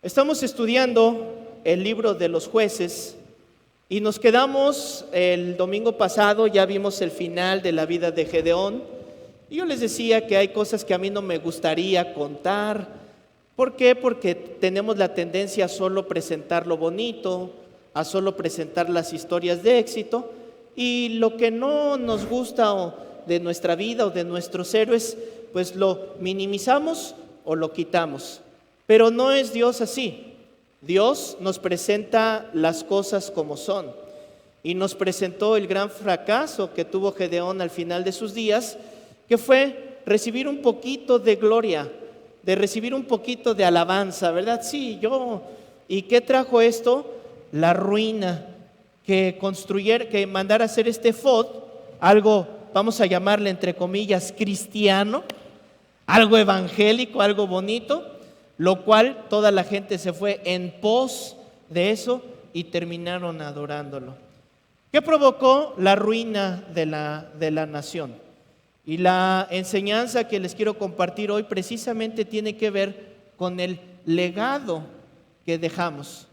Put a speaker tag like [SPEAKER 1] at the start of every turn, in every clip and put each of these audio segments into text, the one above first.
[SPEAKER 1] Estamos estudiando el libro de los Jueces y nos quedamos el domingo pasado, ya vimos el final de la vida de Gedeón. Y yo les decía que hay cosas que a mí no me gustaría contar. ¿Por qué? Porque tenemos la tendencia a solo presentar lo bonito, a solo presentar las historias de éxito, y lo que no nos gusta de nuestra vida o de nuestros héroes, pues lo minimizamos o lo quitamos. Pero no es Dios así. Dios nos presenta las cosas como son. Y nos presentó el gran fracaso que tuvo Gedeón al final de sus días, que fue recibir un poquito de gloria, de recibir un poquito de alabanza, ¿verdad? Sí, yo. ¿Y qué trajo esto? La ruina, que mandara hacer este efod, algo, vamos a llamarle entre comillas, cristiano, algo evangélico, algo bonito, lo cual toda la gente se fue en pos de eso y terminaron adorándolo. ¿Qué provocó la ruina de la nación? Y la enseñanza que les quiero compartir hoy precisamente tiene que ver con el legado que dejamos.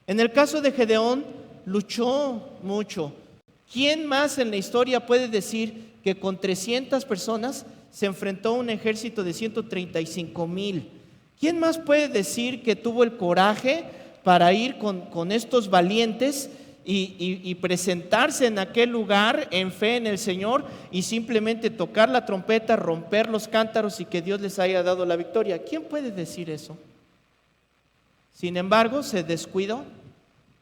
[SPEAKER 1] En el caso de Gedeón, luchó mucho. ¿Quién más en la historia puede decir que con 300 personas se enfrentó a un ejército de 135,000? ¿Quién más puede decir que tuvo el coraje para ir con estos valientes y presentarse en aquel lugar en fe en el Señor y simplemente tocar la trompeta, romper los cántaros y que Dios les haya dado la victoria? ¿Quién puede decir eso? Sin embargo, se descuidó,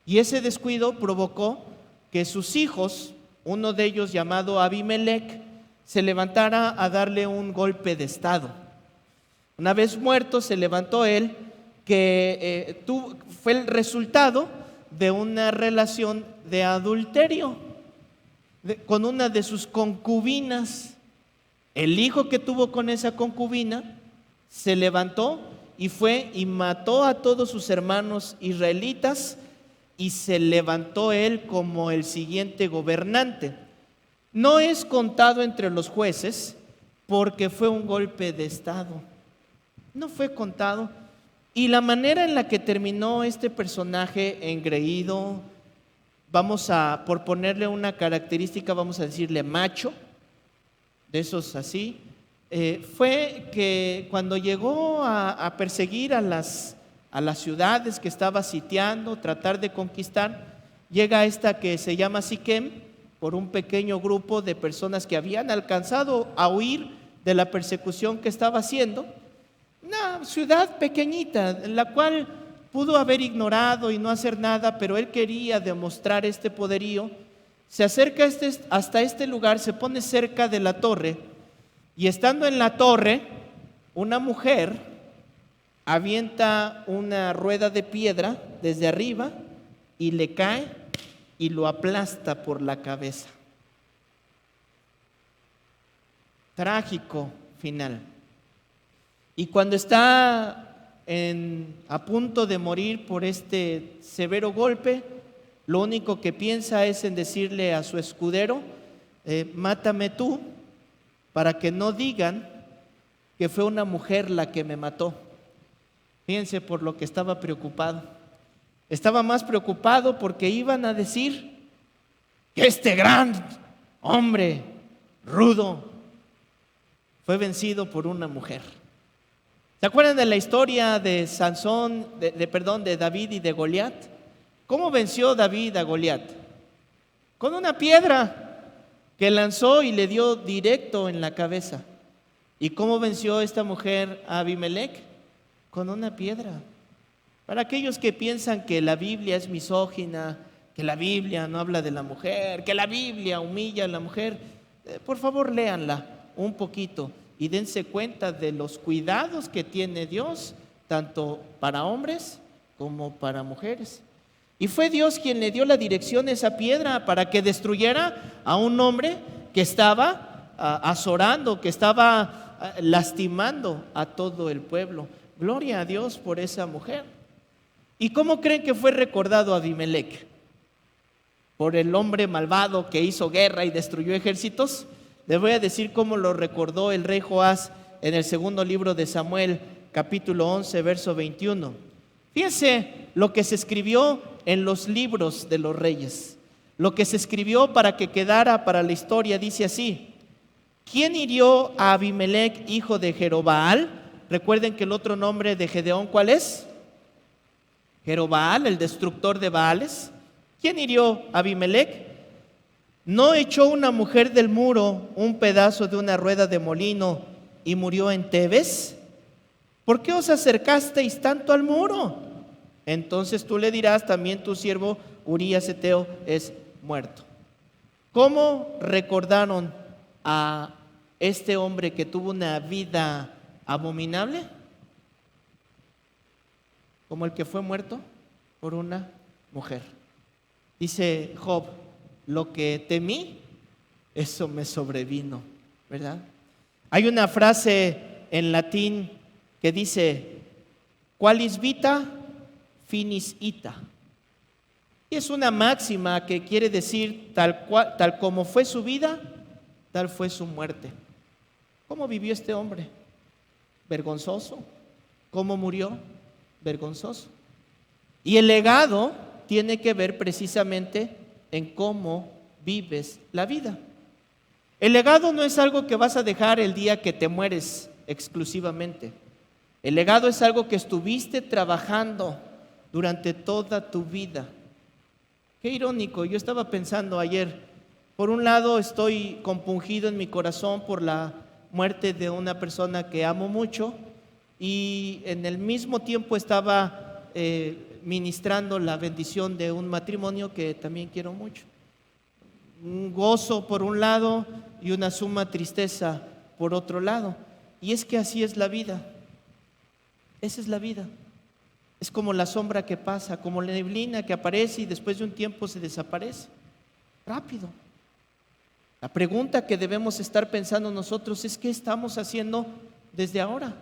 [SPEAKER 1] y ese descuido provocó que sus hijos, uno de ellos llamado Abimelec, se levantara a darle un golpe de estado. Una vez muerto, se levantó él, que fue el resultado de una relación de adulterio con una de sus concubinas. El hijo que tuvo con esa concubina se levantó y fue y mató a todos sus hermanos israelitas, y se levantó él como el siguiente gobernante. No es contado entre los jueces porque fue un golpe de estado. No fue contado. Y la manera en la que terminó este personaje engreído, por ponerle una característica, vamos a decirle macho, de esos así, fue que cuando llegó a perseguir a las ciudades que estaba sitiando, tratar de conquistar, llega esta que se llama Siquem, por un pequeño grupo de personas que habían alcanzado a huir de la persecución que estaba haciendo. Una ciudad pequeñita, en la cual pudo haber ignorado y no hacer nada, pero él quería demostrar este poderío. Se acerca hasta este lugar, se pone cerca de la torre, y estando en la torre, una mujer avienta una rueda de piedra desde arriba y le cae y lo aplasta por la cabeza. Trágico final. Y cuando está a punto de morir por este severo golpe, lo único que piensa es en decirle a su escudero: mátame tú, para que no digan que fue una mujer la que me mató. Fíjense por lo que estaba preocupado. Estaba más preocupado porque iban a decir que este gran hombre rudo fue vencido por una mujer. ¿Se acuerdan de la historia de Sansón, de David y de Goliat? ¿Cómo venció David a Goliat? Con una piedra que lanzó y le dio directo en la cabeza. ¿Y cómo venció esta mujer a Abimelec? Con una piedra. Para aquellos que piensan que la Biblia es misógina, que la Biblia no habla de la mujer, que la Biblia humilla a la mujer, por favor léanla un poquito y dense cuenta de los cuidados que tiene Dios, tanto para hombres como para mujeres. Y fue Dios quien le dio la dirección a esa piedra para que destruyera a un hombre que estaba azorando, que estaba lastimando a todo el pueblo. Gloria a Dios por esa mujer. ¿Y cómo creen que fue recordado Abimelec? ¿Por el hombre malvado que hizo guerra y destruyó ejércitos? Les voy a decir cómo lo recordó el rey Joás en el segundo libro de Samuel, capítulo 11, verso 21. Fíjense lo que se escribió en los libros de los reyes, lo que se escribió para que quedara para la historia. Dice así: ¿quién hirió a Abimelec, hijo de Jerobbaal? Recuerden que el otro nombre de Gedeón, ¿cuál es? Jerobbaal, el destructor de Baales. ¿Quién hirió a Abimelec? ¿No echó una mujer del muro un pedazo de una rueda de molino y murió en Tebes? ¿Por qué os acercasteis tanto al muro? Entonces tú le dirás: también tu siervo Urías Heteo es muerto. ¿Cómo recordaron a este hombre que tuvo una vida abominable? Como el que fue muerto por una mujer. Dice Job: lo que temí, eso me sobrevino, ¿verdad? Hay una frase en latín que dice: qualis vita, finis ita. Y es una máxima que quiere decir tal como fue su vida, tal fue su muerte. ¿Cómo vivió este hombre? Vergonzoso. ¿Cómo murió? Vergonzoso. Y el legado tiene que ver precisamente en cómo vives la vida. El legado no es algo que vas a dejar el día que te mueres exclusivamente. El legado es algo que estuviste trabajando durante toda tu vida. Qué irónico, yo estaba pensando ayer, por un lado estoy compungido en mi corazón por la muerte de una persona que amo mucho, y en el mismo tiempo estaba ministrando la bendición de un matrimonio que también quiero mucho. Un gozo por un lado y una suma tristeza por otro lado. Y es que así es la vida. Esa es la vida. Es como la sombra que pasa, como la neblina que aparece y después de un tiempo se desaparece. Rápido. La pregunta que debemos estar pensando nosotros es: ¿qué estamos haciendo desde ahora?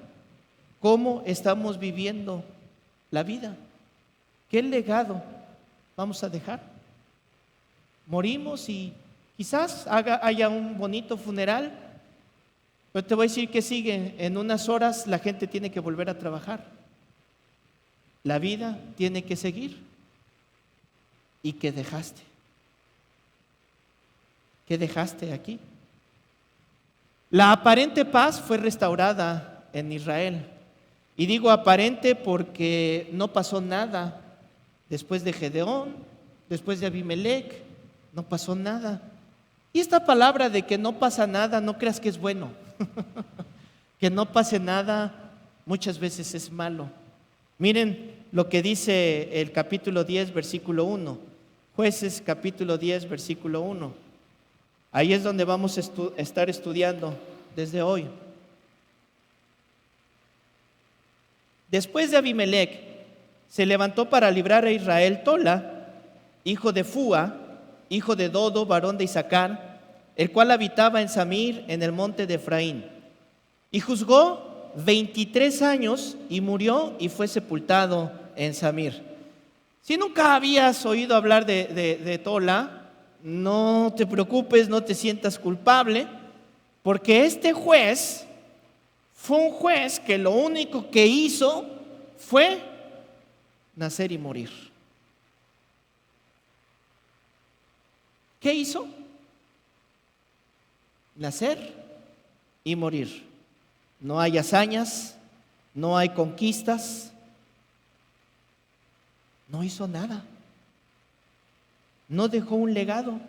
[SPEAKER 1] ¿Cómo estamos viviendo la vida? ¿Qué legado vamos a dejar? Morimos y quizás haya un bonito funeral, pero te voy a decir que sigue. En unas horas la gente tiene que volver a trabajar. La vida tiene que seguir. ¿Y qué dejaste? ¿Qué dejaste aquí? La aparente paz fue restaurada en Israel. Y digo aparente porque no pasó nada después de Gedeón, después de Abimelec, no pasó nada. Y esta palabra de que no pasa nada, no creas que es bueno. Que no pase nada muchas veces es malo. Miren lo que dice el capítulo 10, versículo 1. Jueces capítulo 10, versículo 1. Ahí es donde vamos a estar estudiando desde hoy. Después de Abimelec, se levantó para librar a Israel Tola, hijo de Fúa, hijo de Dodo, varón de Isaacar, el cual habitaba en Samir, en el monte de Efraín. Y juzgó 23 años y murió y fue sepultado en Samir. Si nunca habías oído hablar de Tola, no te preocupes, no te sientas culpable, porque este juez fue un juez que lo único que hizo fue nacer y morir. ¿Qué hizo? Nacer y morir. No hay hazañas, no hay conquistas, no hizo nada. No dejó un legado.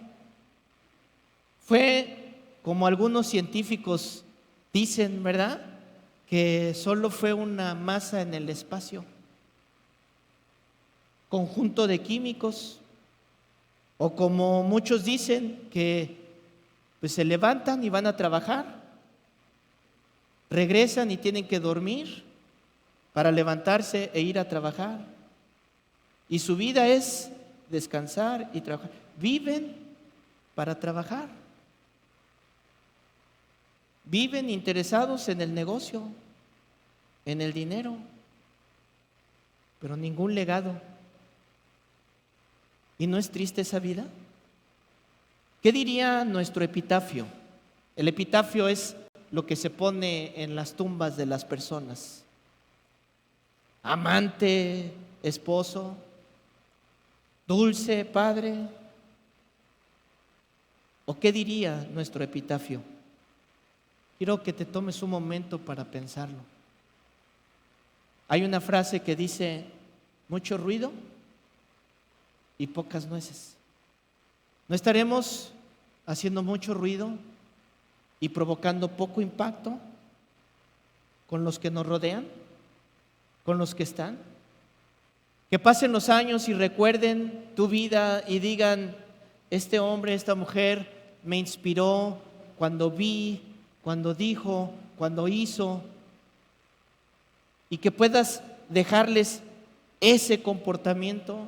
[SPEAKER 1] Fue como algunos científicos dicen, ¿verdad?, que solo fue una masa en el espacio, conjunto de químicos, o como muchos dicen, que pues se levantan y van a trabajar, regresan y tienen que dormir para levantarse e ir a trabajar, y su vida es descansar y trabajar. Viven para trabajar. Viven interesados en el negocio, en el dinero, pero ningún legado. ¿Y no es triste esa vida? ¿Qué diría nuestro epitafio? El epitafio es lo que se pone en las tumbas de las personas. Amante esposo, dulce padre? ¿O qué diría nuestro epitafio? Quiero que te tomes un momento para pensarlo. Hay una frase que dice: mucho ruido y pocas nueces. ¿No estaremos haciendo mucho ruido y provocando poco impacto con los que nos rodean, con los que están? Que pasen los años y recuerden tu vida y digan: este hombre, esta mujer me inspiró cuando vi, cuando dijo, cuando hizo. Y que puedas dejarles ese comportamiento,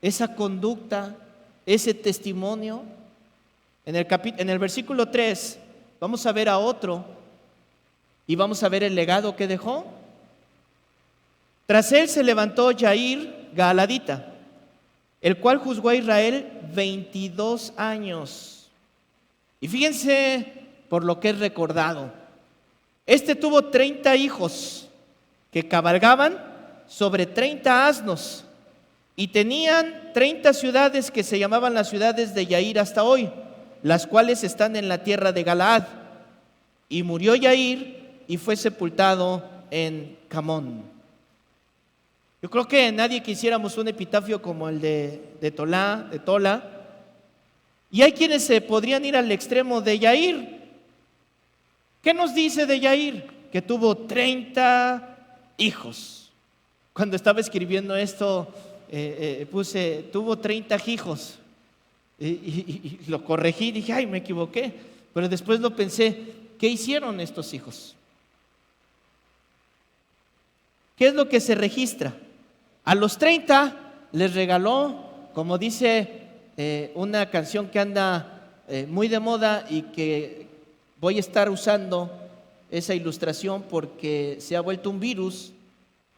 [SPEAKER 1] esa conducta, ese testimonio. En el versículo 3 vamos a ver a otro y vamos a ver el legado que dejó. Tras él se levantó Yair Gaaladita, el cual juzgó a Israel 22 años. Y fíjense por lo que es recordado. Este tuvo 30 hijos que cabalgaban sobre 30 asnos y tenían 30 ciudades que se llamaban las ciudades de Yair hasta hoy, las cuales están en la tierra de Galaad. Y murió Yair y fue sepultado en Camón. Yo creo que nadie quisiéramos un epitafio como el de Tola. Y hay quienes se podrían ir al extremo de Yair. ¿Qué nos dice de Yair? Que tuvo 30 hijos. Cuando estaba escribiendo esto, puse: tuvo 30 hijos. Y lo corregí, dije: ay, me equivoqué. Pero después lo pensé: ¿qué hicieron estos hijos? ¿Qué es lo que se registra? A los 30 les regaló, como dice una canción que anda muy de moda y que voy a estar usando esa ilustración porque se ha vuelto un virus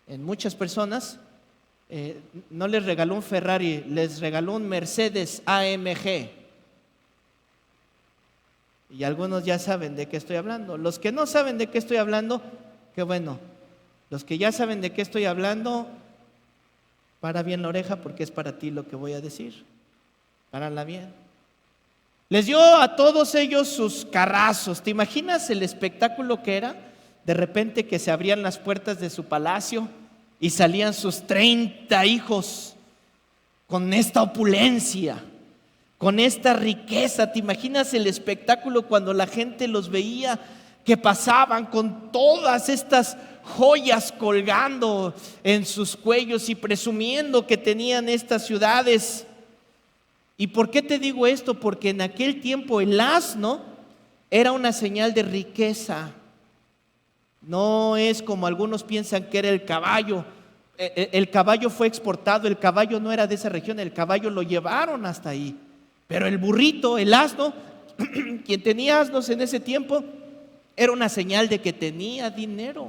[SPEAKER 1] en muchas personas. No les regaló un Ferrari, les regaló un Mercedes AMG. Y algunos ya saben de qué estoy hablando. Los que no saben de qué estoy hablando, qué bueno. Los que ya saben de qué estoy hablando, para bien la oreja porque es para ti lo que voy a decir. Párala bien. Les dio a todos ellos sus carrazos. ¿Te imaginas el espectáculo que era? De repente que se abrían las puertas de su palacio y salían sus 30 hijos con esta opulencia, con esta riqueza. ¿Te imaginas el espectáculo cuando la gente los veía que pasaban con todas estas joyas colgando en sus cuellos y presumiendo que tenían estas ciudades? ¿Y por qué te digo esto? Porque en aquel tiempo el asno era una señal de riqueza. No es como algunos piensan que era el caballo. El caballo fue exportado, el caballo no era de esa región, el caballo lo llevaron hasta ahí. Pero el burrito, el asno, quien tenía asnos en ese tiempo, era una señal de que tenía dinero.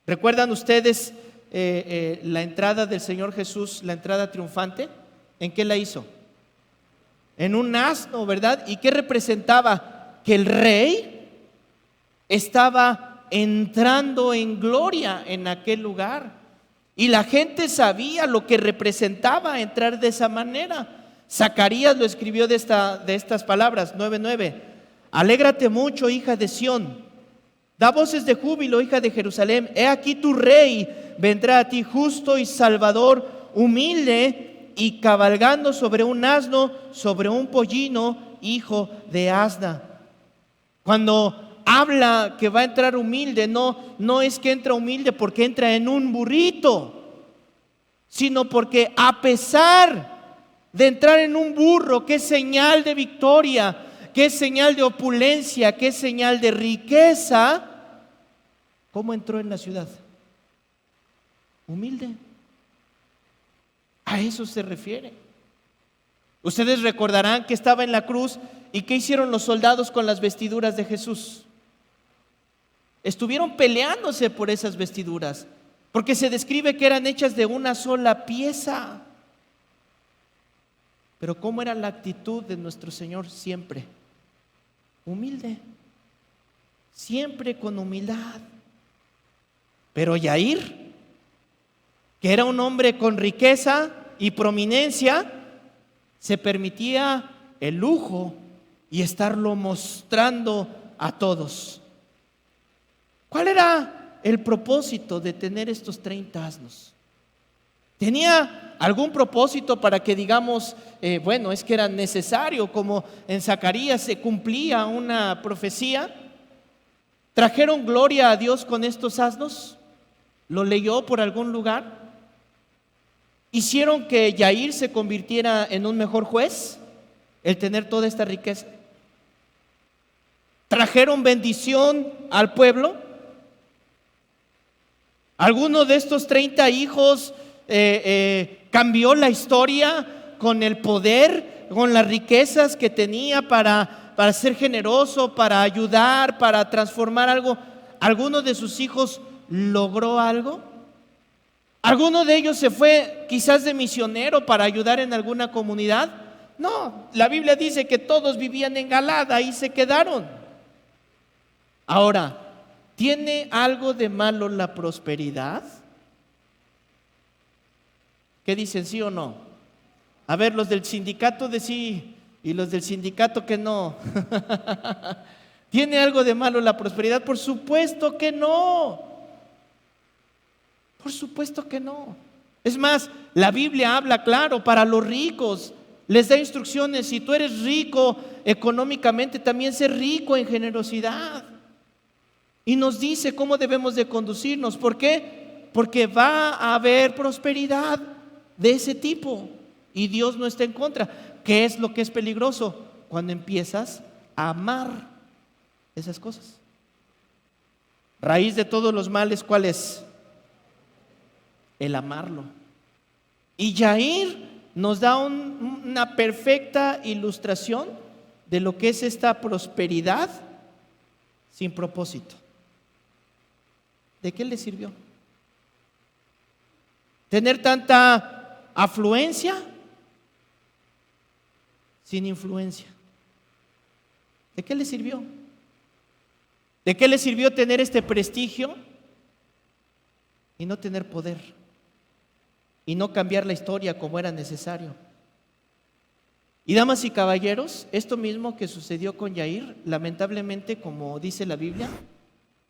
[SPEAKER 1] ¿Recuerdan ustedes la entrada del Señor Jesús, la entrada triunfante? ¿En qué la hizo? En un asno, ¿verdad? ¿Y qué representaba? Que el rey estaba entrando en gloria en aquel lugar. Y la gente sabía lo que representaba entrar de esa manera. Zacarías lo escribió de estas palabras, 9:9. Alégrate mucho, hija de Sión. Da voces de júbilo, hija de Jerusalén. He aquí tu rey vendrá a ti, justo y salvador, humilde y cabalgando sobre un asno, sobre un pollino, hijo de asna. Cuando habla que va a entrar humilde, no es que entra humilde porque entra en un burrito, sino porque a pesar de entrar en un burro, que es señal de victoria, que es señal de opulencia, que es señal de riqueza, ¿cómo entró en la ciudad? Humilde. A eso se refiere. Ustedes recordarán que estaba en la cruz y ¿qué hicieron los soldados con las vestiduras de Jesús? Estuvieron peleándose por esas vestiduras, porque se describe que eran hechas de una sola pieza. Pero ¿cómo era la actitud de nuestro Señor siempre? Humilde, siempre con humildad. Pero Yair que era un hombre con riqueza y prominencia, se permitía el lujo y estarlo mostrando a todos. ¿Cuál era el propósito de tener estos 30 asnos? ¿Tenía algún propósito para que digamos, bueno, es que era necesario, como en Zacarías se cumplía una profecía? ¿Trajeron gloria a Dios con estos asnos? ¿Lo leyó por algún lugar? ¿Hicieron que Yair se convirtiera en un mejor juez, el tener toda esta riqueza? ¿Trajeron bendición al pueblo? ¿Alguno de estos 30 hijos cambió la historia con el poder, con las riquezas que tenía para ser generoso, para ayudar, para transformar algo? ¿Alguno de sus hijos logró algo? ¿Alguno de ellos se fue quizás de misionero para ayudar en alguna comunidad? No, la Biblia dice que todos vivían en Galada y se quedaron. Ahora, ¿tiene algo de malo la prosperidad? ¿Qué dicen, sí o no? A ver, los del sindicato de sí y los del sindicato que no. ¿Tiene algo de malo la prosperidad? Por supuesto que no. Por supuesto que no. Es más, la Biblia habla claro, para los ricos les da instrucciones. Si tú eres rico económicamente, también sé rico en generosidad. Y nos dice cómo debemos de conducirnos. ¿Por qué? Porque va a haber prosperidad de ese tipo y Dios no está en contra. ¿Qué es lo que es peligroso? Cuando empiezas a amar esas cosas. Raíz de todos los males, ¿cuál es? El amarlo. Y Yair nos da una perfecta ilustración de lo que es esta prosperidad sin propósito. ¿De qué le sirvió? Tener tanta afluencia sin influencia. ¿De qué le sirvió? ¿De qué le sirvió tener este prestigio y no tener poder? Y no cambiar la historia como era necesario. Y damas y caballeros, esto mismo que sucedió con Yair, lamentablemente, como dice la Biblia,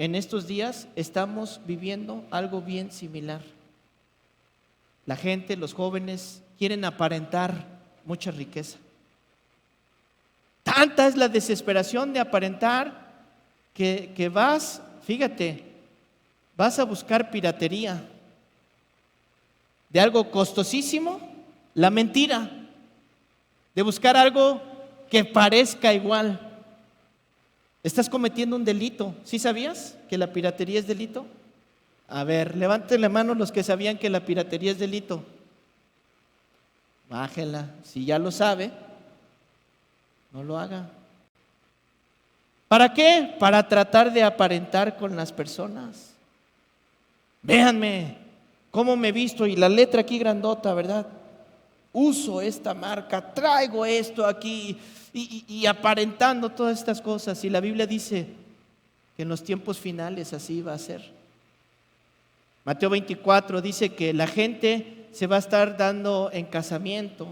[SPEAKER 1] en estos días estamos viviendo algo bien similar. La gente, los jóvenes, quieren aparentar mucha riqueza. Tanta es la desesperación de aparentar que vas, fíjate, vas a buscar piratería de algo costosísimo, la mentira, de buscar algo que parezca igual. Estás cometiendo un delito. ¿Sí sabías que la piratería es delito? A ver, levanten la mano los que sabían que la piratería es delito. Bájela. Si ya lo sabe, no lo haga. ¿Para qué? Para tratar de aparentar con las personas. Véanme cómo me he visto, y la letra aquí grandota, ¿verdad? Uso esta marca, traigo esto aquí y aparentando todas estas cosas. Y la Biblia dice que en los tiempos finales así va a ser. Mateo 24 dice que la gente se va a estar dando en casamiento.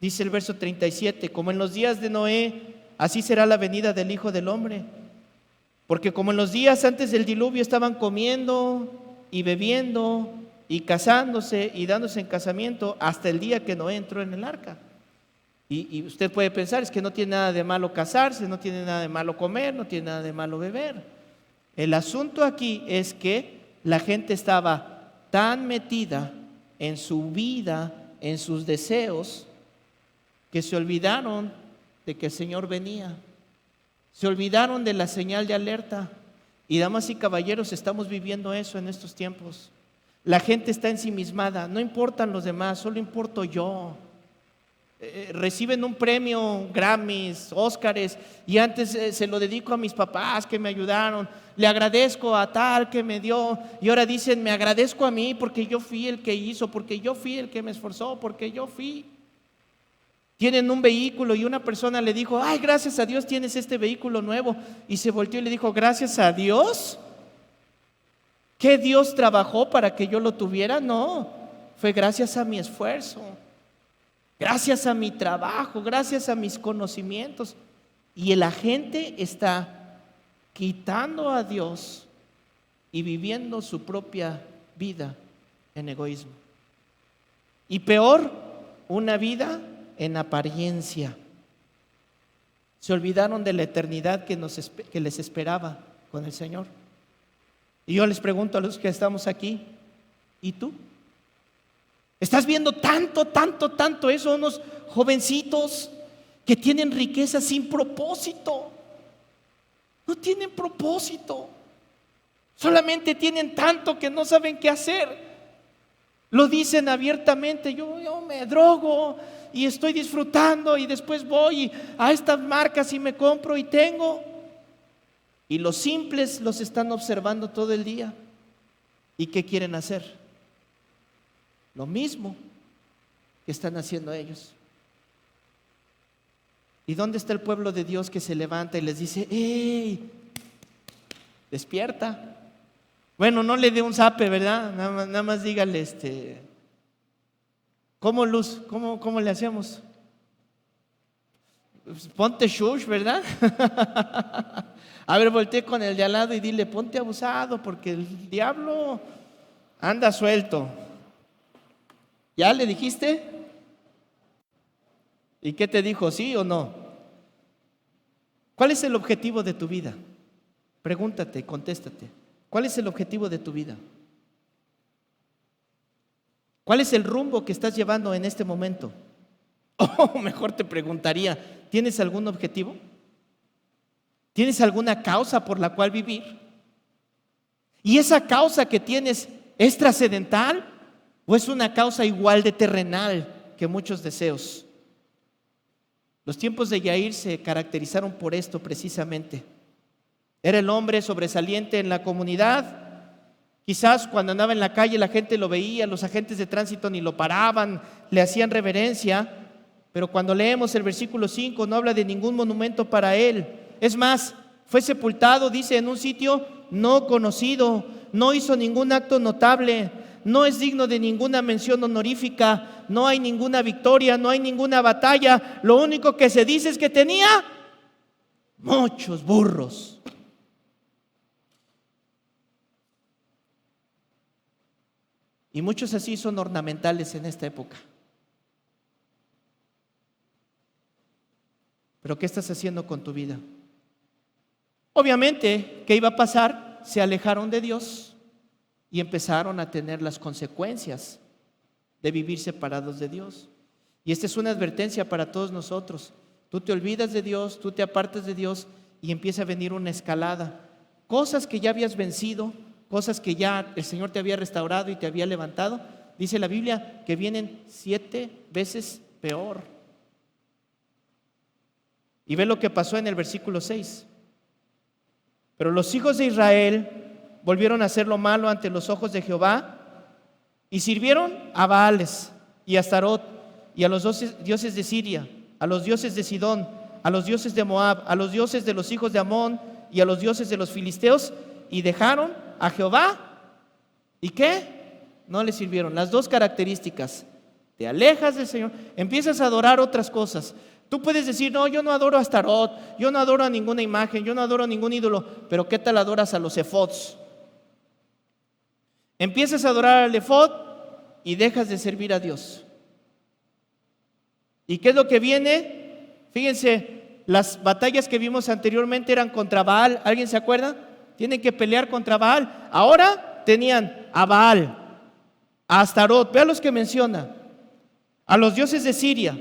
[SPEAKER 1] Dice el verso 37, como en los días de Noé, así será la venida del Hijo del Hombre. Porque como en los días antes del diluvio estaban comiendo y bebiendo y casándose y dándose en casamiento hasta el día que Noé entró en el arca. Y usted puede pensar, es que no tiene nada de malo casarse, no tiene nada de malo comer, no tiene nada de malo beber. El asunto aquí es que la gente estaba tan metida en su vida, en sus deseos, que se olvidaron de que el Señor venía. Se olvidaron de la señal de alerta. Y damas y caballeros, estamos viviendo eso en estos tiempos. La gente está ensimismada, no importan los demás, solo importo yo. Reciben un premio, Grammys, Óscares, y antes se lo dedico a mis papás que me ayudaron, le agradezco a tal que me dio, y ahora dicen, me agradezco a mí porque yo fui el que hizo, porque yo fui el que me esforzó, porque yo fui. Tienen un vehículo y una persona le dijo, ay, gracias a Dios tienes este vehículo nuevo, y se volteó y le dijo, gracias a Dios. ¿Qué Dios trabajó para que yo lo tuviera? No, fue gracias a mi esfuerzo, gracias a mi trabajo, gracias a mis conocimientos. Y la gente está quitando a Dios y viviendo su propia vida en egoísmo. Y peor, una vida en apariencia. Se olvidaron de la eternidad que les esperaba con el Señor. Y yo les pregunto a los que estamos aquí, ¿y tú? ¿Estás viendo tanto eso? Unos jovencitos que tienen riqueza sin propósito. No tienen propósito. Solamente tienen tanto que no saben qué hacer. Lo dicen abiertamente, yo me drogo y estoy disfrutando y después voy a estas marcas y me compro y tengo. Y los simples los están observando todo el día. ¿Y qué quieren hacer? Lo mismo que están haciendo ellos. ¿Y dónde está el pueblo de Dios que se levanta y les dice, ¡hey! Despierta. Bueno, no le dé un zape, ¿verdad? Nada más dígale, ¿cómo Luz? ¿Cómo le hacemos? Pues ponte shush, ¿verdad? A ver, volteé con el de al lado y dile, ponte abusado porque el diablo anda suelto. ¿Ya le dijiste? ¿Y qué te dijo? ¿Sí o no? ¿Cuál es el objetivo de tu vida? Pregúntate, contéstate. ¿Cuál es el objetivo de tu vida? ¿Cuál es el rumbo que estás llevando en este momento? O mejor te preguntaría, ¿tienes algún objetivo? ¿Tienes alguna causa por la cual vivir? ¿Y esa causa que tienes es trascendental o es una causa igual de terrenal que muchos deseos? Los tiempos de Yair se caracterizaron por esto precisamente. Era el hombre sobresaliente en la comunidad. Quizás cuando andaba en la calle la gente lo veía, los agentes de tránsito ni lo paraban, le hacían reverencia. Pero cuando leemos el versículo 5 no habla de ningún monumento para él. Es más, fue sepultado, dice, en un sitio no conocido, no hizo ningún acto notable, no es digno de ninguna mención honorífica, no hay ninguna victoria, no hay ninguna batalla. Lo único que se dice es que tenía muchos burros. Y muchos así son ornamentales en esta época. Pero ¿qué estás haciendo con tu vida? Obviamente, ¿qué iba a pasar? Se alejaron de Dios y empezaron a tener las consecuencias de vivir separados de Dios. Y esta es una advertencia para todos nosotros. Tú te olvidas de Dios, tú te apartas de Dios y empieza a venir una escalada. Cosas que ya habías vencido, cosas que ya el Señor te había restaurado y te había levantado. Dice la Biblia que vienen 7 veces peor. Y ve lo que pasó en el versículo 6. Pero los hijos de Israel volvieron a hacer lo malo ante los ojos de Jehová y sirvieron a Baales y a Astarot y a los dioses de Siria, a los dioses de Sidón, a los dioses de Moab, a los dioses de los hijos de Amón y a los dioses de los filisteos, y dejaron a Jehová. ¿Y qué? No le sirvieron. Las dos características: te alejas del Señor, empiezas a adorar otras cosas. Tú puedes decir, no, yo no adoro a Astarot, yo no adoro a ninguna imagen, yo no adoro a ningún ídolo. Pero ¿qué tal adoras a los efods? Empiezas a adorar al efod y dejas de servir a Dios. ¿Y qué es lo que viene? Fíjense, las batallas que vimos anteriormente eran contra Baal. ¿Alguien se acuerda? Tienen que pelear contra Baal. Ahora tenían a Baal, a Astarot. Vean los que menciona: a los dioses de Siria,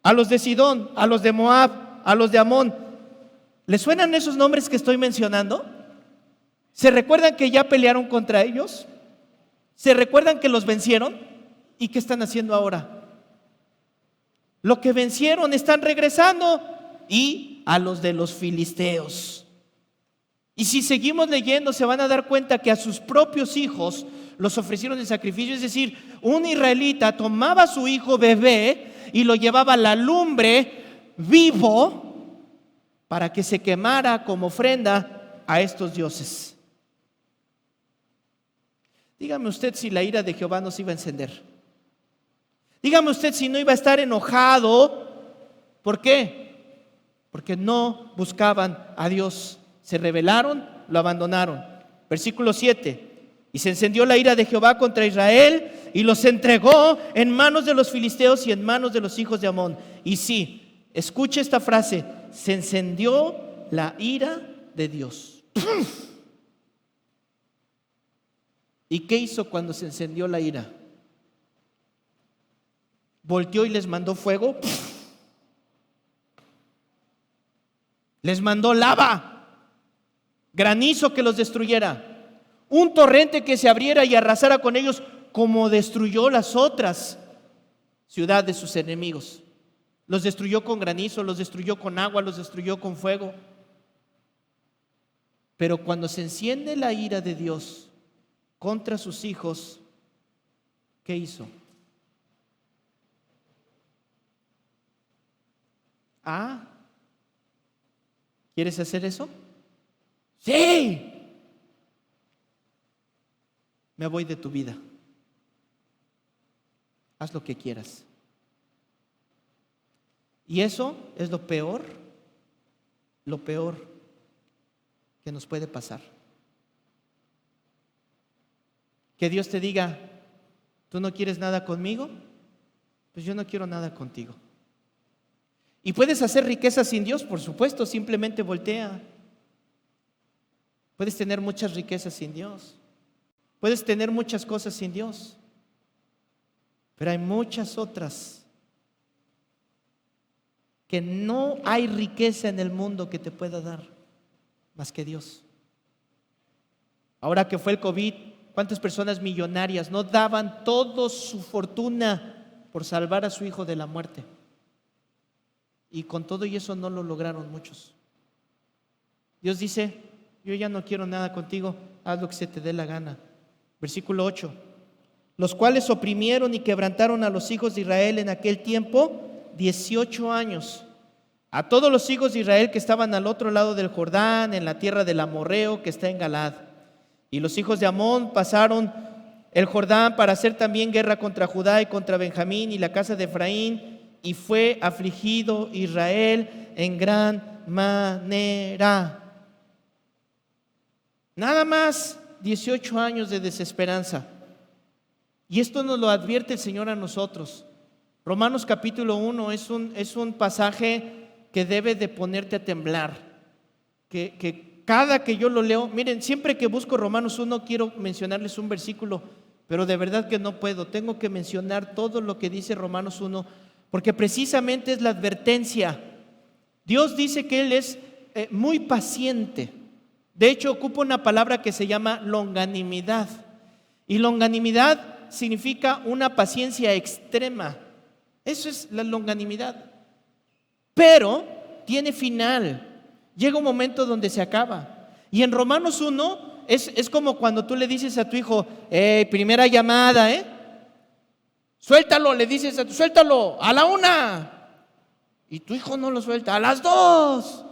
[SPEAKER 1] a los de Sidón, a los de Moab, a los de Amón. ¿Les suenan esos nombres que estoy mencionando? ¿Se recuerdan que ya pelearon contra ellos? ¿Se recuerdan que los vencieron? ¿Y qué están haciendo ahora? Lo que vencieron están regresando. Y a los de los filisteos. Y si seguimos leyendo se van a dar cuenta que a sus propios hijos los ofrecieron en sacrificio. Es decir, un israelita tomaba a su hijo bebé y lo llevaba a la lumbre vivo para que se quemara como ofrenda a estos dioses. Dígame usted si la ira de Jehová no se iba a encender. Dígame usted si no iba a estar enojado. ¿Por qué? Porque no buscaban a Dios. Se rebelaron, lo abandonaron. Versículo 7. Y se encendió la ira de Jehová contra Israel y los entregó en manos de los filisteos y en manos de los hijos de Amón. Y sí, escuche esta frase: se encendió la ira de Dios. ¿Y qué hizo cuando se encendió la ira? Volteó y les mandó fuego. Les mandó lava, granizo que los destruyera, un torrente que se abriera y arrasara con ellos, como destruyó las otras ciudades de sus enemigos. Los destruyó con granizo, los destruyó con agua, los destruyó con fuego. Pero cuando se enciende la ira de Dios contra sus hijos, ¿qué hizo? ¿Quieres hacer eso? Sí. Me voy de tu vida. Haz lo que quieras. Y eso es lo peor que nos puede pasar. Que Dios te diga: ¿tú no quieres nada conmigo? Pues yo no quiero nada contigo. ¿Y puedes hacer riquezas sin Dios? Por supuesto, simplemente voltea. Puedes tener muchas riquezas sin Dios. Puedes tener muchas cosas sin Dios. Pero hay muchas otras que no hay riqueza en el mundo que te pueda dar más que Dios. Ahora que fue el COVID, ¿cuántas personas millonarias no daban toda su fortuna por salvar a su hijo de la muerte? Y con todo y eso no lo lograron muchos. Dios dice: yo ya no quiero nada contigo, haz lo que se te dé la gana. Versículo 8. Los cuales oprimieron y quebrantaron a los hijos de Israel en aquel tiempo 18 años. A todos los hijos de Israel que estaban al otro lado del Jordán, en la tierra del amorreo que está en Galaad. Y los hijos de Amón pasaron el Jordán para hacer también guerra contra Judá y contra Benjamín y la casa de Efraín. Y fue afligido Israel en gran manera. Nada más 18 años de desesperanza. Y esto nos lo advierte el Señor a nosotros. Romanos capítulo 1 es un pasaje que debe de ponerte a temblar. Que cada que yo lo leo, miren, siempre que busco Romanos 1 quiero mencionarles un versículo, pero de verdad que no puedo. Tengo que mencionar todo lo que dice Romanos 1, porque precisamente es la advertencia. Dios dice que Él es muy paciente. De hecho, ocupa una palabra que se llama longanimidad. Y longanimidad significa una paciencia extrema. Eso es la longanimidad. Pero tiene final. Llega un momento donde se acaba. Y en Romanos 1 es como cuando tú le dices a tu hijo: primera llamada, suéltalo, le dices a tu, suéltalo, a la 1. Y tu hijo no lo suelta, a las 2.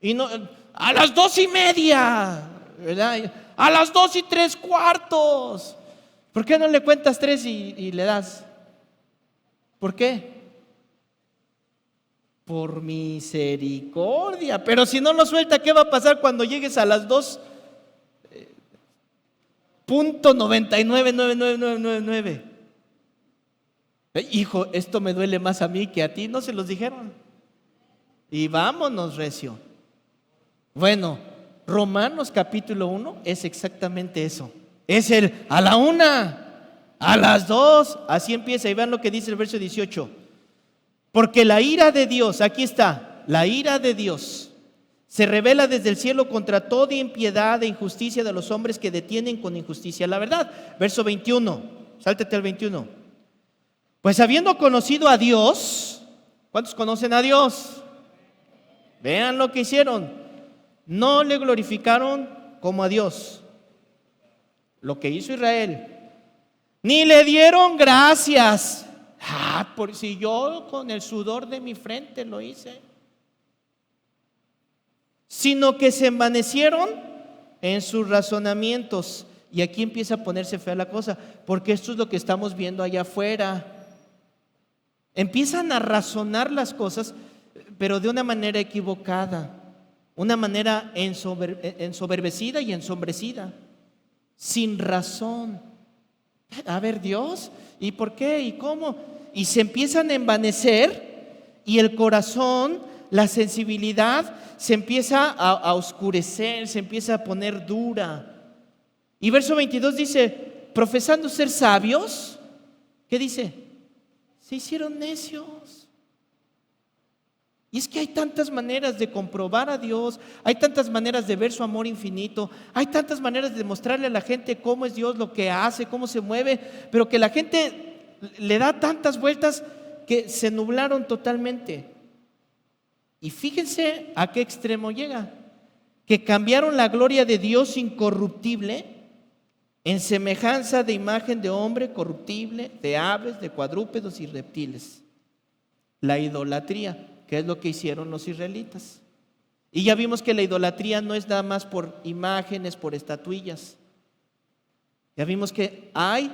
[SPEAKER 1] Y no, a las 2:30, ¿verdad? A las 2:75. ¿Por qué no le cuentas 3 y le das? ¿Por qué? Por misericordia. Pero si no lo suelta, ¿qué va a pasar cuando llegues a las 2.999999? Hijo, esto me duele más a mí que a ti. ¿No se los dijeron? Y vámonos, recio. Bueno, Romanos capítulo 1 es exactamente eso. Es el a la 1, a las 2. Así empieza. Y vean lo que dice el verso 18. Porque la ira de Dios, aquí está, la ira de Dios se revela desde el cielo contra toda impiedad e injusticia de los hombres que detienen con injusticia la verdad. Verso 21, sáltate al 21. Pues habiendo conocido a Dios, ¿cuántos conocen a Dios? Vean lo que hicieron. No le glorificaron como a Dios, lo que hizo Israel, ni le dieron gracias. Por si yo con el sudor de mi frente lo hice. Sino que se envanecieron en sus razonamientos Y aquí empieza a ponerse fea la cosa, porque esto es lo que estamos viendo allá afuera. Empiezan a razonar las cosas, pero de una manera equivocada, una manera ensoberbecida y ensombrecida, sin razón. A ver, Dios, ¿y por qué? ¿Y cómo? Y se empiezan a envanecer y el corazón, la sensibilidad se empieza a oscurecer, se empieza a poner dura. Y verso 22 dice, profesando ser sabios, ¿qué dice? Se hicieron necios. Y es que hay tantas maneras de comprobar a Dios, hay tantas maneras de ver su amor infinito, hay tantas maneras de mostrarle a la gente cómo es Dios, lo que hace, cómo se mueve, pero que la gente le da tantas vueltas que se nublaron totalmente. Y fíjense a qué extremo llega, que cambiaron la gloria de Dios incorruptible en semejanza de imagen de hombre corruptible, de aves, de cuadrúpedos y reptiles. La idolatría, que es lo que hicieron los israelitas. Y ya vimos que la idolatría no es nada más por imágenes, por estatuillas. Ya vimos que hay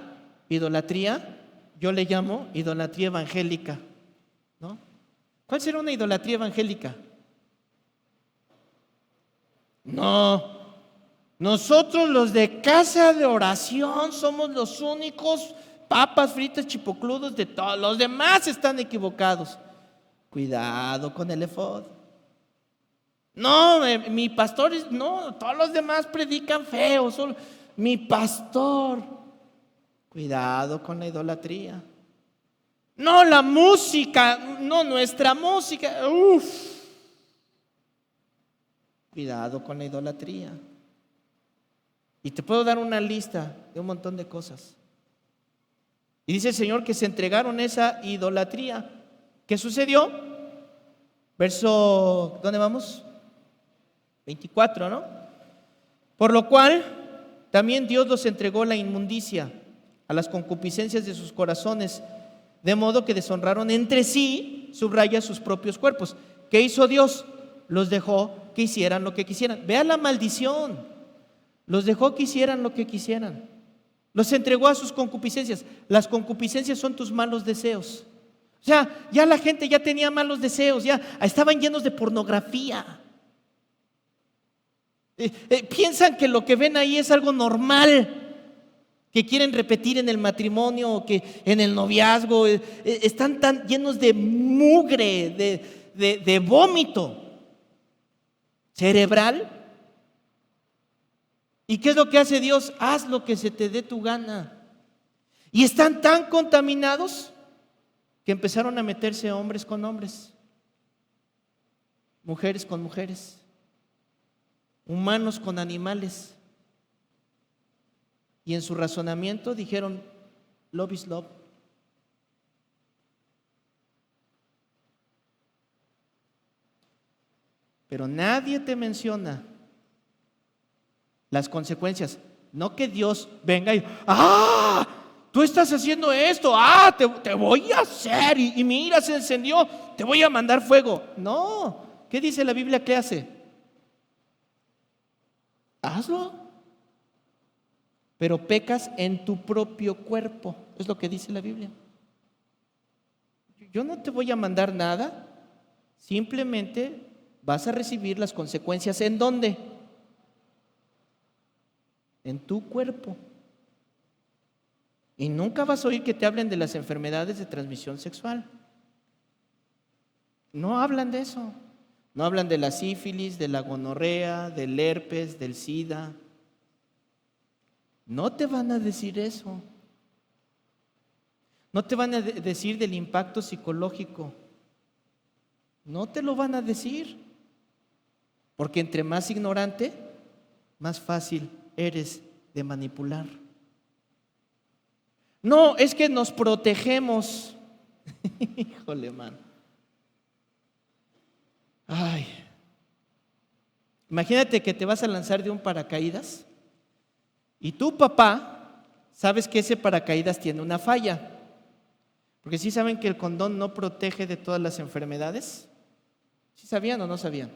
[SPEAKER 1] idolatría, yo le llamo idolatría evangélica, ¿no? ¿Cuál será una idolatría evangélica? No, nosotros los de casa de oración somos los únicos papas fritas chipocludos de todos, los demás están equivocados. Cuidado con el efod. No, mi pastor, no, todos los demás predican feo, solo mi pastor. Cuidado con la idolatría. No, la música, no, nuestra música. Cuidado con la idolatría. Y te puedo dar una lista de un montón de cosas. Y dice el Señor que se entregaron esa idolatría. ¿Qué sucedió? Verso, ¿dónde vamos? 24, ¿no? Por lo cual, también Dios los entregó la inmundicia, a las concupiscencias de sus corazones, de modo que deshonraron entre sí, subraya, sus propios cuerpos. ¿Qué hizo Dios? Los dejó que hicieran lo que quisieran. Vea la maldición. Los dejó que hicieran lo que quisieran. Los entregó a sus concupiscencias. Las concupiscencias son tus malos deseos. O sea, ya la gente ya tenía malos deseos, ya estaban llenos de pornografía. Piensan que lo que ven ahí es algo normal, que quieren repetir en el matrimonio o que en el noviazgo. Están tan llenos de mugre, de vómito cerebral. ¿Y qué es lo que hace Dios? Haz lo que se te dé tu gana. Y están tan contaminados que empezaron a meterse hombres con hombres, mujeres con mujeres, humanos con animales. Y en su razonamiento dijeron, love is love. Pero nadie te menciona las consecuencias. No que Dios venga y tú estás haciendo esto, te voy a hacer, y mira, se encendió, te voy a mandar fuego. No, ¿qué dice la Biblia que hace? Hazlo, pero pecas en tu propio cuerpo, es lo que dice la Biblia. Yo no te voy a mandar nada, simplemente vas a recibir las consecuencias. ¿En dónde? En tu cuerpo. Y nunca vas a oír que te hablen de las enfermedades de transmisión sexual. No hablan de eso. No hablan de la sífilis, de la gonorrea, del herpes, del SIDA. No te van a decir eso. No te van a decir del impacto psicológico. No te lo van a decir. Porque entre más ignorante, más fácil eres de manipular. No, es que nos protegemos. Híjole, mano. Ay. Imagínate que te vas a lanzar de un paracaídas y tu papá, sabes que ese paracaídas tiene una falla. Porque sí saben que el condón no protege de todas las enfermedades. ¿Sí sabían o no sabían?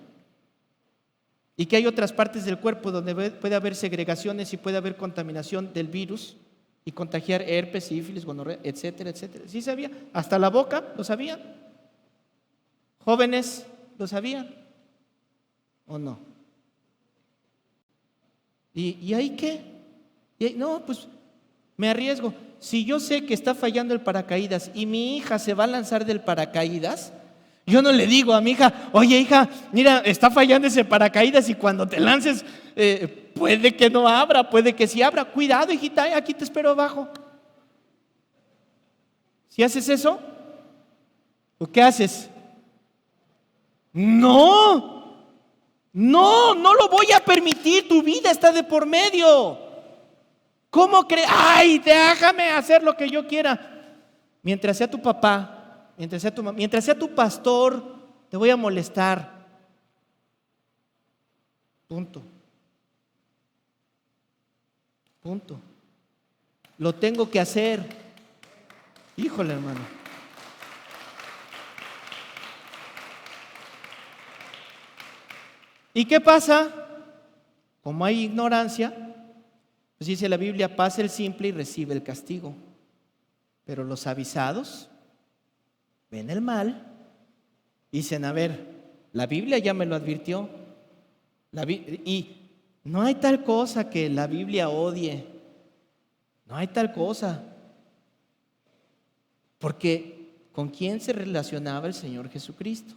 [SPEAKER 1] y que hay otras partes del cuerpo donde puede haber segregaciones y puede haber contaminación del virus y contagiar herpes, sífilis, gonorrea, etcétera, etcétera. ¿Sí sabía? Hasta la boca, ¿lo sabían? Jóvenes, ¿lo sabían? ¿O no? ¿Y ahí qué? No, pues me arriesgo. Si yo sé que está fallando el paracaídas y mi hija se va a lanzar del paracaídas, yo no le digo a mi hija, oye hija, mira, está fallando ese paracaídas y cuando te lances puede que no abra, puede que sí abra. Cuidado, hijita, aquí te espero abajo. Si haces eso, ¿o qué haces? No lo voy a permitir, tu vida está de por medio. ¿Cómo crees? Ay, déjame hacer lo que yo quiera. Mientras sea tu papá, mientras sea tu pastor, te voy a molestar. Punto. Lo tengo que hacer. Híjole, hermano. ¿Y qué pasa? Como hay ignorancia, pues dice la Biblia, pasa el simple y recibe el castigo. Pero los avisados ven el mal y dicen, a ver, la Biblia ya me lo advirtió. Y no hay tal cosa que la Biblia odie. No hay tal cosa. Porque ¿con quién se relacionaba el Señor Jesucristo?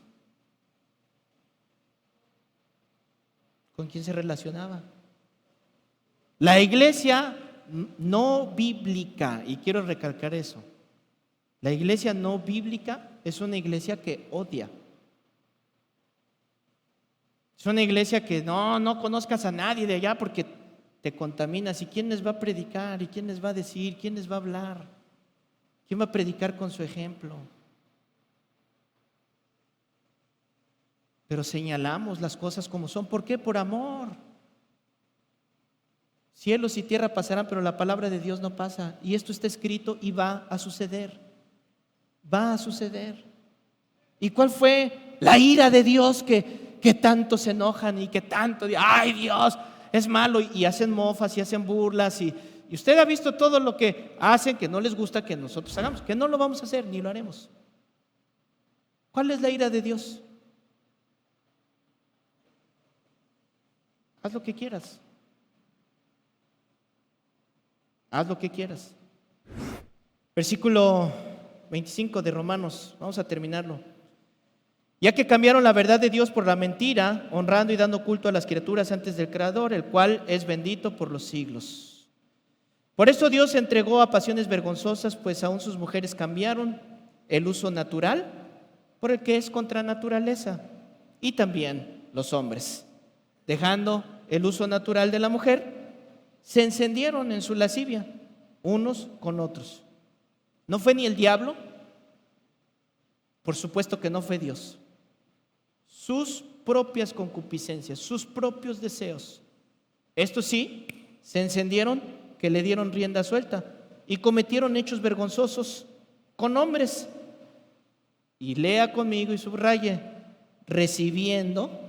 [SPEAKER 1] ¿Con quién se relacionaba? La iglesia no bíblica, y quiero recalcar eso, la iglesia no bíblica es una iglesia que odia. Es una iglesia que no conozcas a nadie de allá porque te contaminas. ¿Y quién les va a predicar? ¿Y quién les va a decir? ¿Quién les va a hablar? ¿Quién va a predicar con su ejemplo? Pero señalamos las cosas como son. ¿Por qué? Por amor. Cielos y tierra pasarán, pero la palabra de Dios no pasa. Y esto está escrito y va a suceder. Va a suceder. ¿Y cuál fue la ira de Dios que tanto se enojan y que tanto, ay Dios, es malo, y hacen mofas y hacen burlas y usted ha visto todo lo que hacen que no les gusta que nosotros hagamos, que no lo vamos a hacer ni lo haremos? ¿Cuál es la ira de Dios? Haz lo que quieras. Haz lo que quieras. Versículo 25 de Romanos, vamos a terminarlo. Ya que cambiaron la verdad de Dios por la mentira, honrando y dando culto a las criaturas antes del Creador, el cual es bendito por los siglos. Por eso Dios se entregó a pasiones vergonzosas, pues aún sus mujeres cambiaron el uso natural por el que es contra naturaleza. Y también los hombres, dejando el uso natural de la mujer, se encendieron en su lascivia, unos con otros. ¿No fue ni el diablo? Por supuesto que no fue Dios. Sus propias concupiscencias, sus propios deseos. Estos sí, se encendieron, que le dieron rienda suelta y cometieron hechos vergonzosos con hombres. Y lea conmigo y subraye, recibiendo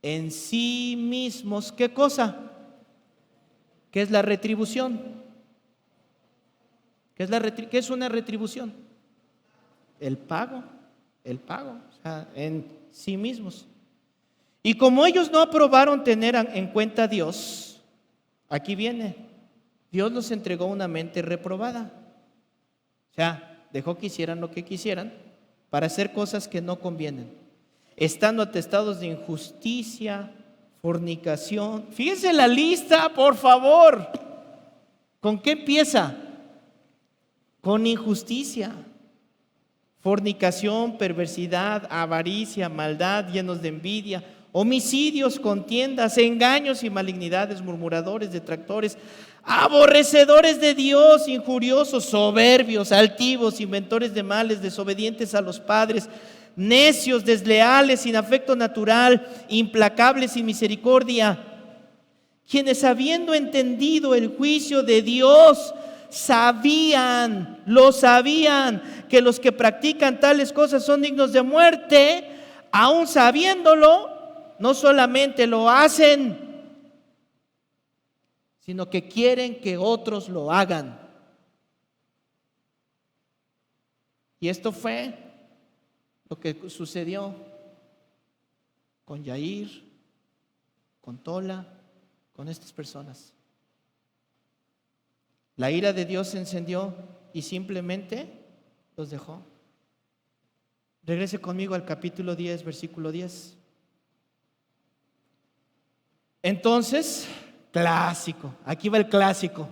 [SPEAKER 1] en sí mismos, ¿qué cosa? ¿Qué es la retribución? ¿Qué es una retribución? El pago, o sea, en sí mismos. Y como ellos no aprobaron tener en cuenta a Dios, aquí viene, Dios los entregó una mente reprobada. O sea, dejó que hicieran lo que quisieran para hacer cosas que no convienen, estando atestados de injusticia, fornicación. Fíjense la lista, por favor. ¿Con qué empieza? Con injusticia, fornicación, perversidad, avaricia, maldad, llenos de envidia, homicidios, contiendas, engaños y malignidades, murmuradores, detractores, aborrecedores de Dios, injuriosos, soberbios, altivos, inventores de males, desobedientes a los padres, necios, desleales, sin afecto natural, implacables, sin misericordia, quienes habiendo entendido el juicio de Dios, lo sabían, que los que practican tales cosas son dignos de muerte, aún sabiéndolo, no solamente lo hacen, sino que quieren que otros lo hagan. Y esto fue lo que sucedió con Yair, con Tola, con estas personas. La ira de Dios se encendió y simplemente los dejó. Regrese conmigo al capítulo 10, versículo 10. Entonces, clásico, aquí va el clásico.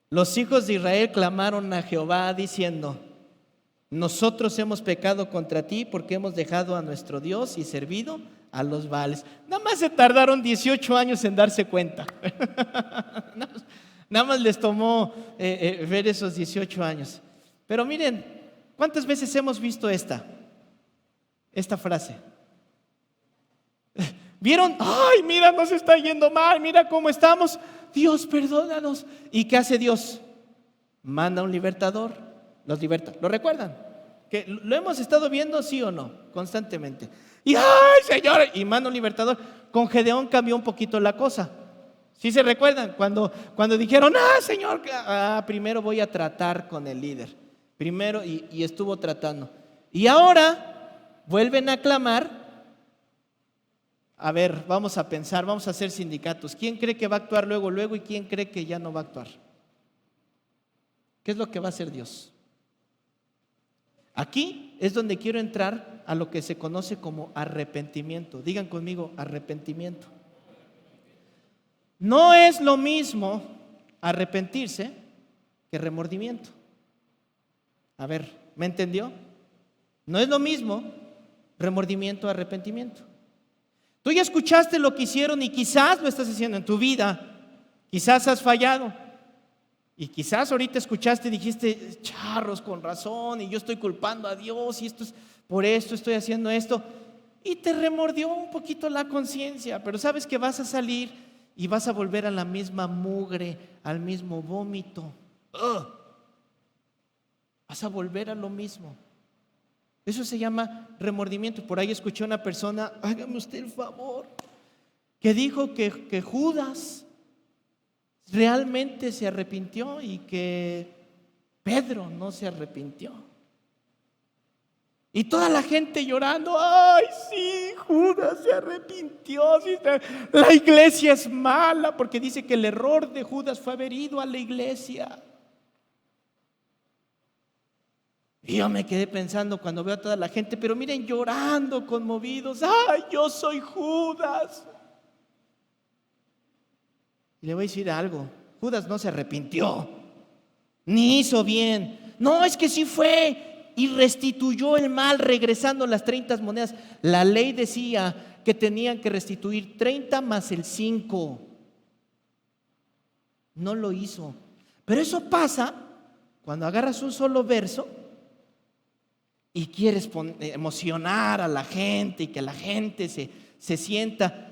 [SPEAKER 1] Los hijos de Israel clamaron a Jehová diciendo: nosotros hemos pecado contra ti porque hemos dejado a nuestro Dios y servido a los Baales. Nada más se tardaron 18 años en darse cuenta. Nada más les tomó ver esos 18 años. Pero miren, ¿cuántas veces hemos visto esta frase? ¿Vieron? ¡Ay, mira, nos está yendo mal! ¡Mira cómo estamos! Dios, perdónanos. ¿Y qué hace Dios? Manda un libertador, los liberta. ¿Lo recuerdan? Que lo hemos estado viendo, ¿sí o no? Constantemente. Y ¡ay, Señor! Y manda un libertador. Con Gedeón cambió un poquito la cosa. ¿Sí se recuerdan? Cuando dijeron: Señor, primero voy a tratar con el líder. Primero, y estuvo tratando. Y ahora vuelven a clamar. A ver, vamos a pensar, vamos a hacer sindicatos. ¿Quién cree que va a actuar luego y quién cree que ya no va a actuar? ¿Qué es lo que va a hacer Dios? Aquí es donde quiero entrar a lo que se conoce como arrepentimiento. Digan conmigo, arrepentimiento. No es lo mismo arrepentirse que remordimiento. A ver, ¿me entendió? No es lo mismo remordimiento, arrepentimiento. Tú ya escuchaste lo que hicieron y quizás lo estás haciendo en tu vida. Quizás has fallado. Y quizás ahorita escuchaste y dijiste: charros, con razón, y yo estoy culpando a Dios, y esto es por esto, estoy haciendo esto. Y te remordió un poquito la conciencia, pero sabes que vas a salir y vas a volver a la misma mugre, al mismo vómito. Vas a volver a lo mismo. Eso se llama remordimiento. Por ahí escuché a una persona, hágame usted el favor, que dijo que Judas realmente se arrepintió y que Pedro no se arrepintió. Y toda la gente llorando: ¡ay, sí, Judas se arrepintió! Sí, la iglesia es mala, porque dice que el error de Judas fue haber ido a la iglesia. Y yo me quedé pensando cuando veo a toda la gente, pero miren, llorando, conmovidos: ¡ay, yo soy Judas! Y le voy a decir algo: Judas no se arrepintió, ni hizo bien. No, es que sí fue y restituyó el mal regresando las 30 monedas. La ley decía que tenían que restituir 30 más el 5. No lo hizo. Pero eso pasa cuando agarras un solo verso y quieres emocionar a la gente y que la gente se sienta,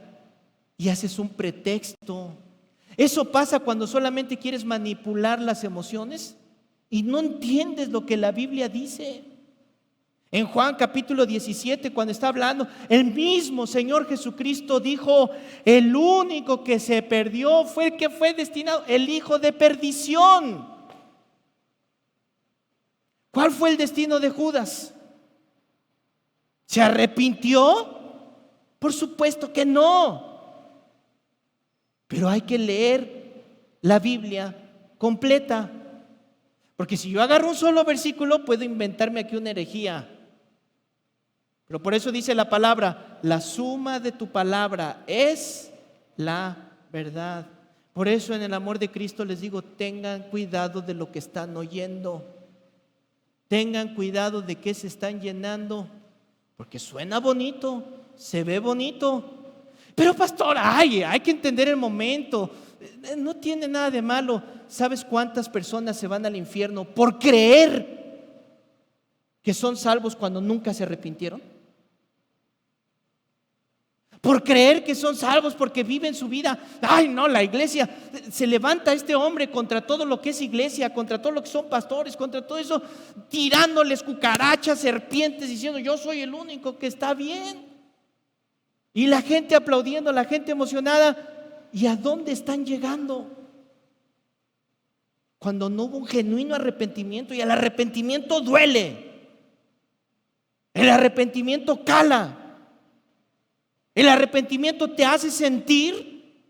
[SPEAKER 1] y haces un pretexto. Eso pasa cuando solamente quieres manipular las emociones y no entiendes lo que la Biblia dice. En Juan capítulo 17, cuando está hablando, el mismo Señor Jesucristo dijo: el único que se perdió fue el que fue destinado, el hijo de perdición. ¿Cuál fue el destino de Judas? ¿Se arrepintió? Por supuesto que no. Pero hay que leer la Biblia completa. Porque si yo agarro un solo versículo, puedo inventarme aquí una herejía. Pero por eso dice la palabra: la suma de tu palabra es la verdad. Por eso en el amor de Cristo les digo: tengan cuidado de lo que están oyendo. Tengan cuidado de qué se están llenando. Porque suena bonito, se ve bonito. Pero pastor, hay que entender el momento. No tiene nada de malo. ¿Sabes cuántas personas se van al infierno por creer que son salvos cuando nunca se arrepintieron? Por creer que son salvos porque viven su vida. Ay, no, la iglesia. Se levanta este hombre contra todo lo que es iglesia, contra todo lo que son pastores, contra todo eso, tirándoles cucarachas, serpientes, diciendo: yo soy el único que está bien. Y la gente aplaudiendo, la gente emocionada. ¿Y a dónde están llegando? Cuando no hubo un genuino arrepentimiento, y el arrepentimiento duele. El arrepentimiento cala. El arrepentimiento te hace sentir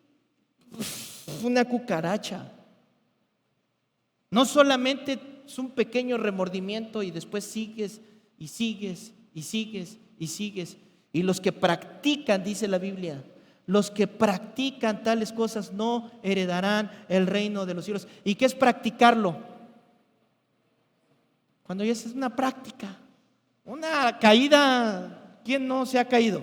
[SPEAKER 1] una cucaracha. No solamente es un pequeño remordimiento y después sigues y sigues y sigues y sigues. Y los que practican, dice la Biblia, los que practican tales cosas no heredarán el reino de los cielos. ¿Y qué es practicarlo? Cuando ya es una práctica, una caída. ¿Quién no se ha caído?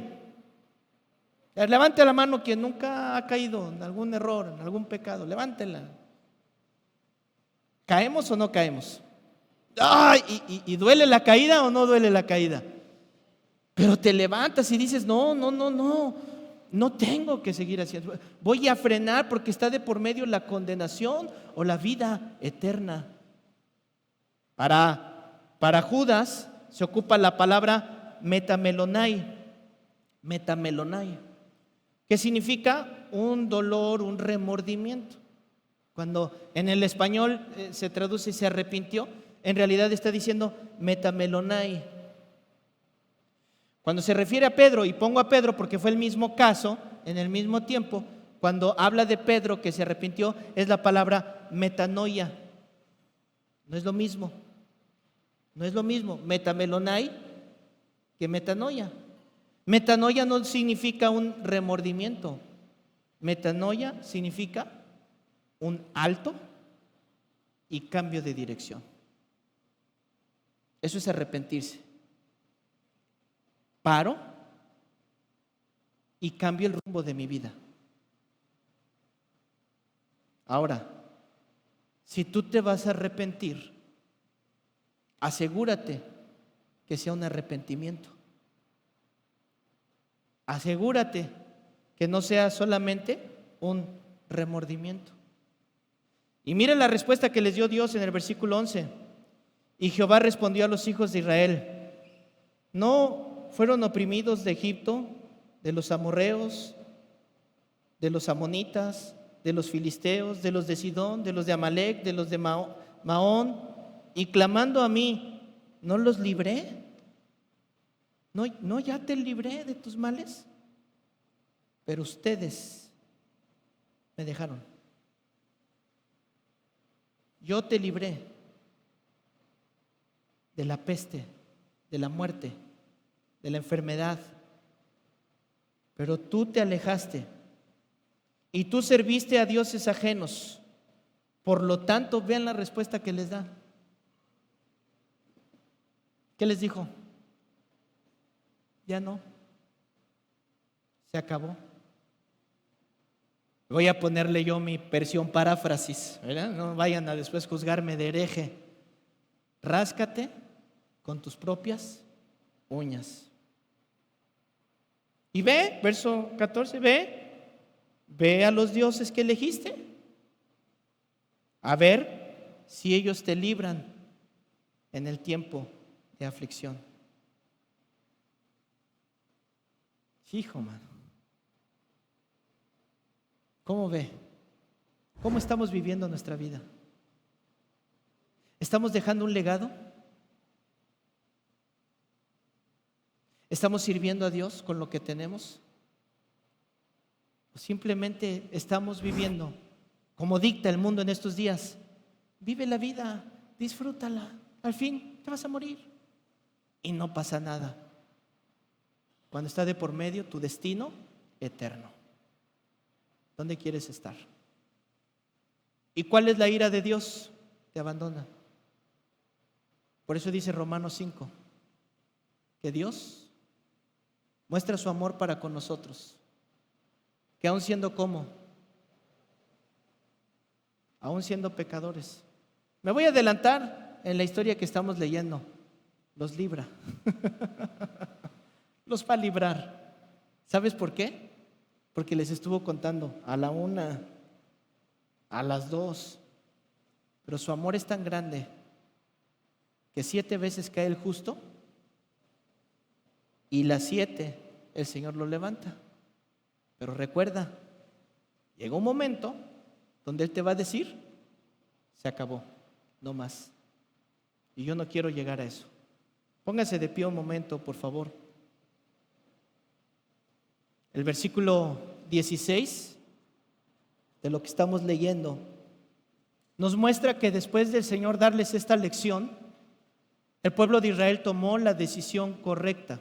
[SPEAKER 1] Levante la mano quien nunca ha caído en algún error, en algún pecado. Levántela. ¿Caemos o no caemos? ¡Ay! ¿Y duele la caída o no duele la caída? Pero te levantas y dices, no tengo que seguir haciendo. Voy a frenar porque está de por medio la condenación o la vida eterna. Para Judas se ocupa la palabra metamelonai, que significa un dolor, un remordimiento. Cuando en el español se traduce se arrepintió, en realidad está diciendo metamelonai. Cuando se refiere a Pedro, y pongo a Pedro porque fue el mismo caso, en el mismo tiempo, cuando habla de Pedro que se arrepintió, es la palabra metanoia. No es lo mismo. No es lo mismo metamelonai que metanoia. Metanoia no significa un remordimiento. Metanoia significa un alto y cambio de dirección. Eso es arrepentirse. Paro y cambio el rumbo de mi vida. Ahora, si tú te vas a arrepentir, asegúrate que sea un arrepentimiento. Asegúrate que no sea solamente un remordimiento. Y mira la respuesta que les dio Dios en el versículo 11. Y Jehová respondió a los hijos de Israel: ¿no fueron oprimidos de Egipto, de los amorreos, de los amonitas, de los filisteos, de los de Sidón, de los de Amalec, de los de Maón? Y clamando a mí, ¿no los libré? ¿No ya te libré de tus males? Pero ustedes me dejaron. Yo te libré de la peste, de la muerte, de la enfermedad, pero tú te alejaste y tú serviste a dioses ajenos. Por lo tanto, vean la respuesta que les da. ¿Qué les dijo? Ya no, se acabó. Voy a ponerle yo mi versión paráfrasis, ¿verdad? No vayan a después juzgarme de hereje. Ráscate con tus propias uñas. Y ve, verso 14, ve a los dioses que elegiste, a ver si ellos te libran en el tiempo de aflicción. Hijo, mano. ¿Cómo ve? ¿Cómo estamos viviendo nuestra vida? ¿Estamos dejando un legado? ¿Estamos sirviendo a Dios con lo que tenemos? ¿O simplemente estamos viviendo como dicta el mundo en estos días? Vive la vida, disfrútala. Al fin te vas a morir y no pasa nada. Cuando está de por medio tu destino eterno. ¿Dónde quieres estar? ¿Y cuál es la ira de Dios? Te abandona. Por eso dice Romanos 5, que Dios muestra su amor para con nosotros, que aun siendo como, aun siendo pecadores. Me voy a adelantar en la historia que estamos leyendo. Los libra. Los va a librar. ¿Sabes por qué? Porque les estuvo contando a la 1, a las 2. Pero su amor es tan grande que 7 veces cae el justo y las 7 el Señor lo levanta. Pero recuerda, llega un momento donde Él te va a decir, se acabó, no más. Y yo no quiero llegar a eso. Póngase de pie un momento, por favor. El versículo 16 de lo que estamos leyendo nos muestra que después del Señor darles esta lección, el pueblo de Israel tomó la decisión correcta.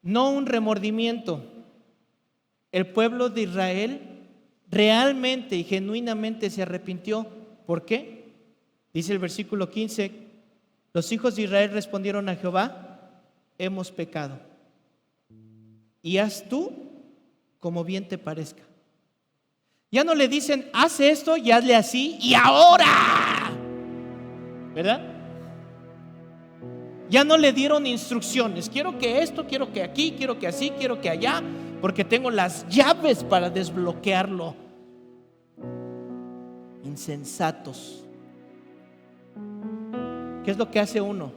[SPEAKER 1] No un remordimiento. El pueblo de Israel realmente y genuinamente se arrepintió. ¿Por qué? Dice el versículo 15, los hijos de Israel respondieron a Jehová, hemos pecado. Y haz tú como bien te parezca. Ya no le dicen, haz esto y hazle así y ahora, ¿verdad? Ya no le dieron instrucciones. Quiero que esto, quiero que aquí, quiero que así, quiero que allá, porque tengo las llaves para desbloquearlo. Insensatos. ¿Qué es lo que hace uno?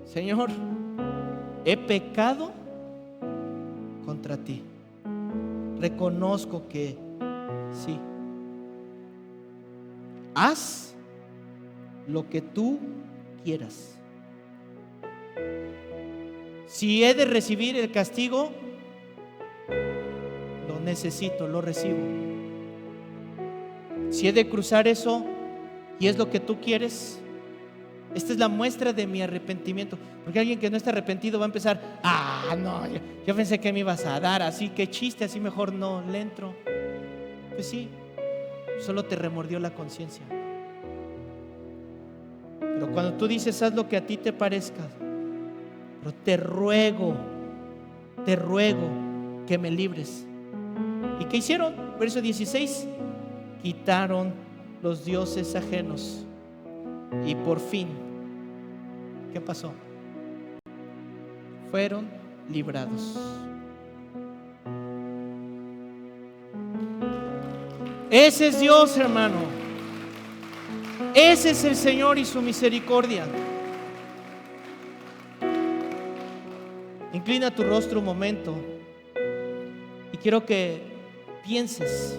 [SPEAKER 1] Señor, he pecado contra ti. Reconozco que sí. Haz lo que tú quieras. Si he de recibir el castigo, lo necesito, lo recibo. Si he de cruzar eso y es lo que tú quieres, esta es la muestra de mi arrepentimiento. Porque alguien que no está arrepentido va a empezar, no, yo pensé que me ibas a dar, así que chiste, así mejor no le entro. Pues sí, solo te remordió la conciencia. Pero cuando tú dices, haz lo que a ti te parezca, pero te ruego que me libres. ¿Y qué hicieron? Verso 16, quitaron los dioses ajenos. Y por fin, ¿qué pasó? Fueron librados. Ese es Dios, hermano. Ese es el Señor y su misericordia. Inclina tu rostro un momento y quiero que pienses,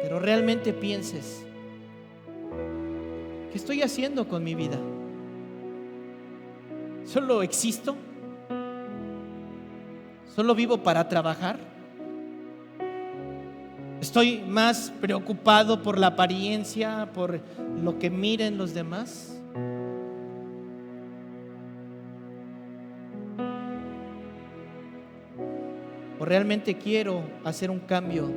[SPEAKER 1] pero realmente pienses, ¿qué estoy haciendo con mi vida? ¿Solo existo? ¿Solo vivo para trabajar? ¿Estoy más preocupado por la apariencia, por lo que miren los demás? ¿O realmente quiero hacer un cambio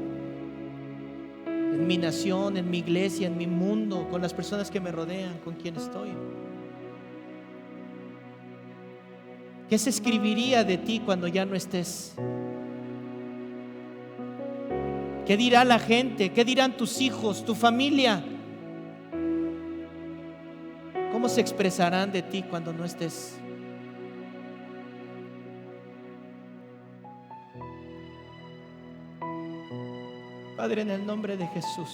[SPEAKER 1] en mi nación, en mi iglesia, en mi mundo, con las personas que me rodean, con quien estoy? ¿Qué se escribiría de ti cuando ya no estés? ¿Qué dirá la gente? ¿Qué dirán tus hijos, tu familia? ¿Cómo se expresarán de ti cuando no estés? Padre, en el nombre de Jesús,